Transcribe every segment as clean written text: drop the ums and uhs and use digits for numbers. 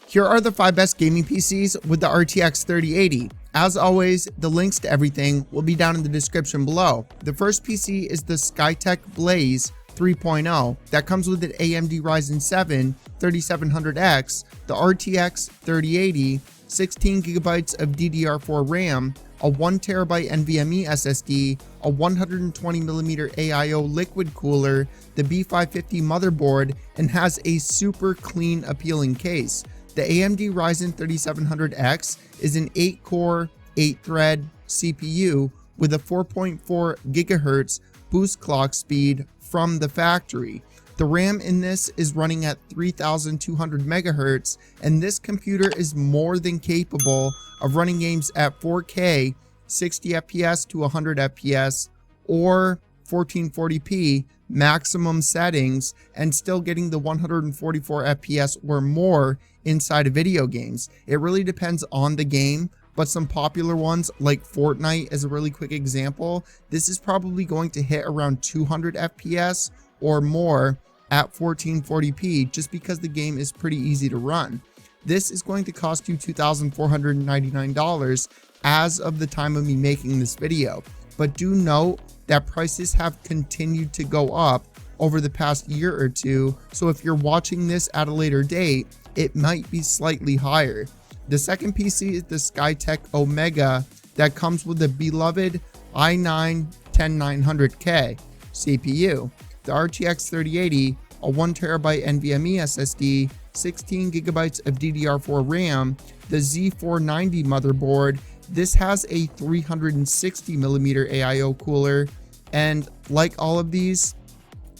Here are the 5 best gaming PCs with the RTX 3080. As always, the links to everything will be down in the description below. The first PC is the Skytech Blaze 3.0 that comes with an AMD Ryzen 7 3700X, the RTX 3080, 16GB of DDR4 RAM, a 1TB NVMe SSD, a 120mm AIO liquid cooler, the B550 motherboard, and has a super clean, appealing case. The AMD Ryzen 3700X is an 8-core, 8-thread CPU with a 4.4 GHz boost clock speed from the factory. The RAM in this is running at 3200 MHz, and this computer is more than capable of running games at 4K, 60 FPS to 100 FPS, or 1440p maximum settings, and still getting the 144 FPS or more inside of video games. It really depends on the game, but some popular ones like Fortnite is a really quick example. This is probably going to hit around 200 FPS or more at 1440p just because the game is pretty easy to run. This is going to cost you $2,499 as of the time of me making this video, but do note that prices have continued to go up over the past year or two, so if you're watching this at a later date, it might be slightly higher. The second PC is the Skytech Omega that comes with the beloved i9-10900K CPU, the RTX 3080, a 1TB NVMe SSD, 16GB of DDR4 RAM, the Z490 motherboard. This has a 360mm AIO cooler, and like all of these,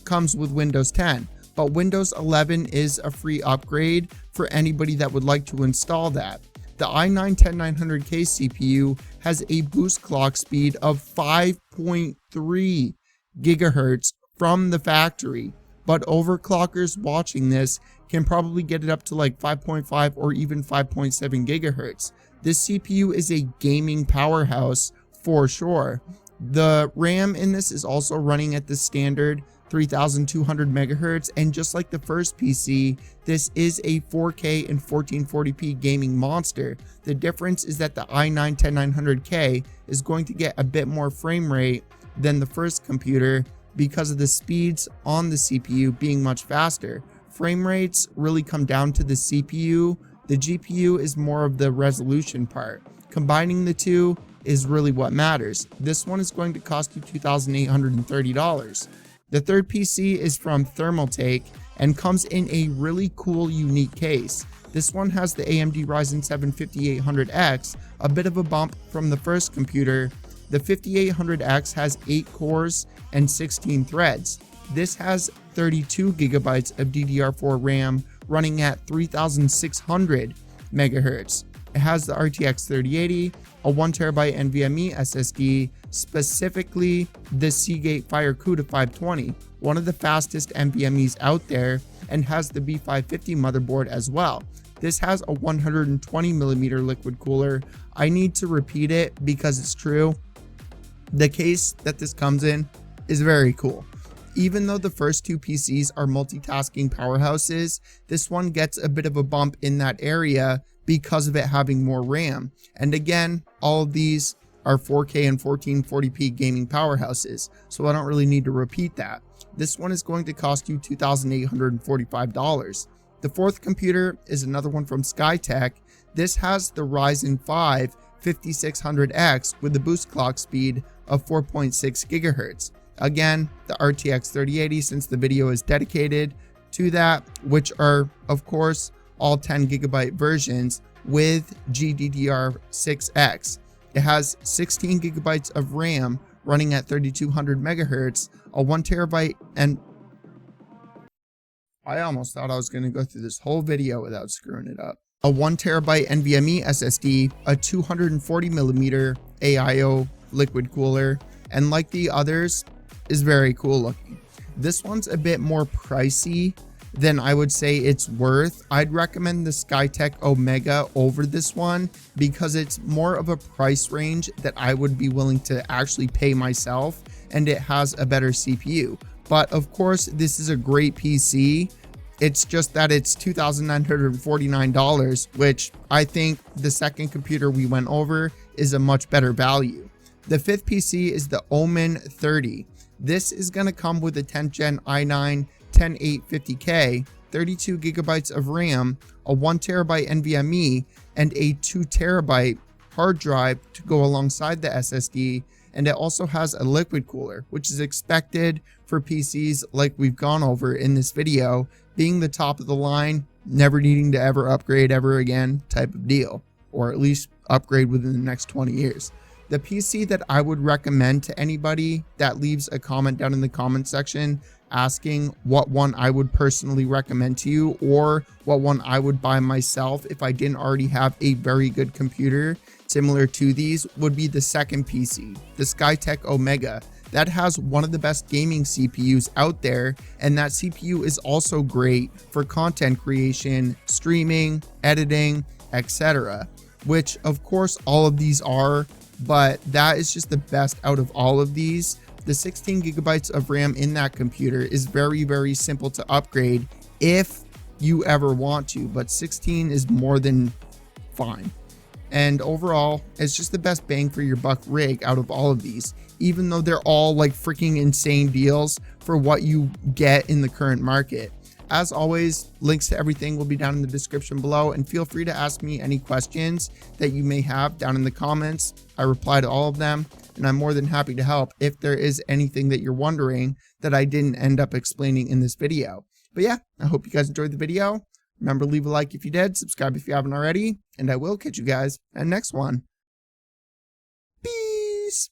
comes with Windows 10. But Windows 11 is a free upgrade for anybody that would like to install that. The i9-10900K CPU has a boost clock speed of 5.3 GHz from the factory, but overclockers watching this can probably get it up to like 5.5 or even 5.7 GHz. This CPU is a gaming powerhouse for sure. The RAM in this is also running at the standard 3200 MHz, and just like the first PC, this is a 4K and 1440p gaming monster. The difference is that the i9-10900K is going to get a bit more frame rate than the first computer because of the speeds on the CPU being much faster. Frame rates really come down to the CPU. The GPU is more of the resolution part. Combining the two is really what matters. This one is going to cost you $2,830. The third PC is from Thermaltake and comes in a really cool, unique case. This one has the AMD Ryzen 7 5800X, a bit of a bump from the first computer. The 5800X has 8 cores and 16 threads. This has 32 GB of DDR4 RAM running at 3600 MHz. It has the RTX 3080, a 1TB NVMe SSD, specifically the Seagate Fire CUDA 520, one of the fastest NVMe's out there, and has the B550 motherboard as well. This has a 120mm liquid cooler. I need to repeat it because it's true. The case that this comes in is very cool. Even though the first two PCs are multitasking powerhouses, this one gets a bit of a bump in that area because of it having more RAM. And again, all of these are 4K and 1440p gaming powerhouses, so I don't really need to repeat that. This one is going to cost you $2,845. The fourth computer is another one from Skytech. This has the Ryzen 5 5600X with the boost clock speed of 4.6 GHz. Again, the RTX 3080, since the video is dedicated to that, which are of course all 10GB versions with GDDR6X. It has 16GB of RAM running at 3200 MHz, a 1TB, and I almost thought I was going to go through this whole video without screwing it up. A 1TB NVMe SSD, a 240mm AIO liquid cooler, and like the others, is very cool looking. This one's a bit more pricey than I would say it's worth. I'd recommend the Skytech Omega over this one because it's more of a price range that I would be willing to actually pay myself, and it has a better CPU. But of course, this is a great PC It's just that it's $2,949, which I think the second computer we went over is a much better value. The fifth PC is the Omen 30. This is going to come with a 10th gen i9 10850K, 32 gigabytes of RAM, a 1 terabyte NVMe, and a 2 terabyte hard drive to go alongside the SSD. And it also has a liquid cooler, which is expected for PCs like we've gone over in this video, being the top of the line, never needing to ever upgrade ever again type of deal, or at least upgrade within the next 20 years. The PC that I would recommend to anybody that leaves a comment down in the comment section asking what one I would personally recommend to you, or what one I would buy myself if I didn't already have a very good computer similar to these, would be the second PC, the Skytech Omega. That has one of the best gaming CPUs out there, and that CPU is also great for content creation, streaming, editing, etc. Which of course all of these are, but that is just the best out of all of these. The 16 gigabytes of RAM in that computer is very, very simple to upgrade if you ever want to, but 16 is more than fine. And overall, it's just the best bang for your buck rig out of all of these, even though they're all like freaking insane deals for what you get in the current market. As always, links to everything will be down in the description below, and feel free to ask me any questions that you may have down in the comments. I reply to all of them, and I'm more than happy to help if there is anything that you're wondering that I didn't end up explaining in this video. But yeah, I hope you guys enjoyed the video. Remember, leave a like if you did, subscribe if you haven't already, and I will catch you guys in the next one. Peace!